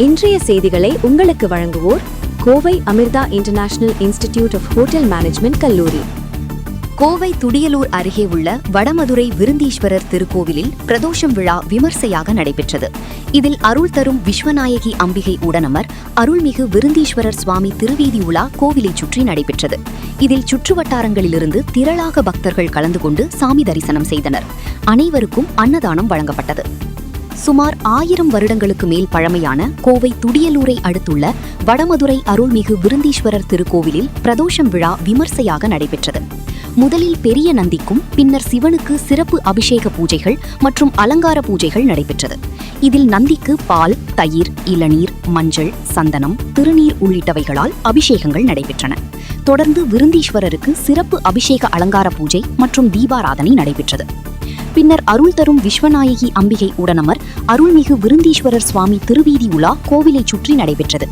இன்றைய செய்திகளை உங்களுக்கு வழங்குவோர் Kovai Amrita International Institute of Hotel Management கல்லூரி. கோவை துடியலூர் அருகே உள்ள வடமதுரை விருந்தீஸ்வரர் திருக்கோவிலில் பிரதோஷம் விழா விமர்சையாக நடைபெற்றது. இதில் அருள் தரும் விஸ்வநாயகி அம்பிகை உடனமர் அருள்மிகு விருந்தீஸ்வரர் சுவாமி திருவீதி உலா கோவிலை சுற்றி நடைபெற்றது. இதில் சுற்றுவட்டாரங்களிலிருந்து திரளாக பக்தர்கள் கலந்து கொண்டு சாமி தரிசனம் செய்தனர். அனைவருக்கும் அன்னதானம் வழங்கப்பட்டது. சுமார் 1000 வருடங்களுக்கு மேல் பழமையான கோவை துடியலூரை அடுத்துள்ள வடமதுரை அருள்மிகு விருந்தீஸ்வரர் திருக்கோவிலில் பிரதோஷம் விழா விமர்சையாக நடைபெற்றது. முதலில் பெரிய நந்திக்கும் பின்னர் சிவனுக்கு சிறப்பு அபிஷேக பூஜைகள் மற்றும் அலங்கார பூஜைகள் நடைபெற்றது. இதில் நந்திக்கு பால், தயிர், இளநீர், மஞ்சள், சந்தனம், திருநீர் உள்ளிட்டவைகளால் அபிஷேகங்கள் நடைபெற்றன. தொடர்ந்து விருந்தீஸ்வரருக்கு சிறப்பு அபிஷேக அலங்கார பூஜை மற்றும் தீபாராதனை நடைபெற்றது. பின்னர் அருள் தரும் விஸ்வநாயகி அம்பிகை உடனமர் அருள்மிகு விருந்தீஸ்வரர் சுவாமி திருவீதி உலா கோவிலை சுற்றி நடைபெற்றது.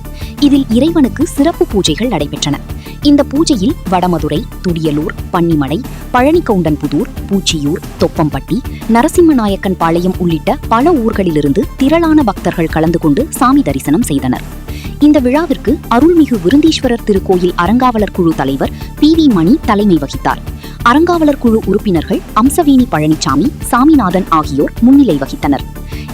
இதில் இறைவனுக்கு சிறப்பு பூஜைகள் நடைபெற்றன. இந்த பூஜையில் வடமதுரை, துடியலூர், பன்னிமடை, பழனிக்கவுண்டன்புதூர், பூச்சியூர், தொப்பம்பட்டி, நரசிம்மநாயக்கன் பாளையம் உள்ளிட்ட பல ஊர்களிலிருந்து திரளான பக்தர்கள் கலந்து கொண்டு சாமி தரிசனம் செய்தனர். இந்த விழாவிற்கு அருள்மிகு விருந்தீஸ்வரர் திருக்கோயில் அறங்காவலர் குழு தலைவர் PV மணி தலைமை வகித்தார். அறங்காவலர் குழு உறுப்பினர்கள் அம்சவேணி பழனிசாமி, சாமிநாதன் ஆகியோர் முன்னிலை வகித்தனர்.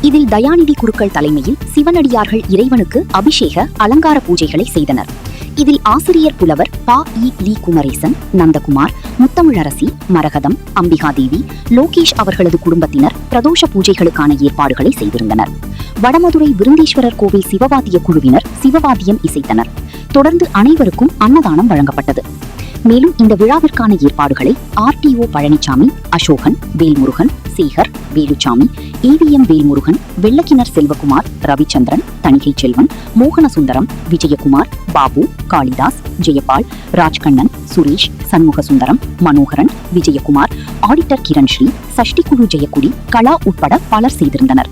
இதில் தயாநிதி குருக்கள் தலைமையில் சிவனடியார்கள் இறைவனுக்கு அபிஷேக அலங்கார பூஜைகளை செய்தனர். இதில் ஆசிரியர் புலவர் ப.இ. குமரேசன், நந்தகுமார், முத்தமிழரசி, மரகதம், அம்பிகாதேவி, லோகேஷ் அவர்களது குடும்பத்தினர் பிரதோஷ பூஜைகளுக்கான ஏற்பாடுகளை செய்திருந்தனர். வடமதுரை விருந்தீஸ்வரர் கோவில் சிவவாத்திய குழுவினர் சிவவாத்தியம் இசைத்தனர். தொடர்ந்து அனைவருக்கும் அன்னதானம் வழங்கப்பட்டது. மேலும் இந்த விழாவிற்கான ஏற்பாடுகளை RTO Palanisamy, Asokan, Velmurugan, Sekar, Veluchamy, AVM Velmurugan, Vellakinar Selvakumar, Ravichandran, Thanigai Selvan, Mohanasundaram, Vijayakumar, Babu, Kalidas, Jayapal, Rajkannan, Suresh, Shanmugasundaram, Manoharan, Vijayakumar, auditor Kiransri, சஷ்டிகுழு ஜெயக்குடி, கலா உட்பட பலர் செய்திருந்தனர்.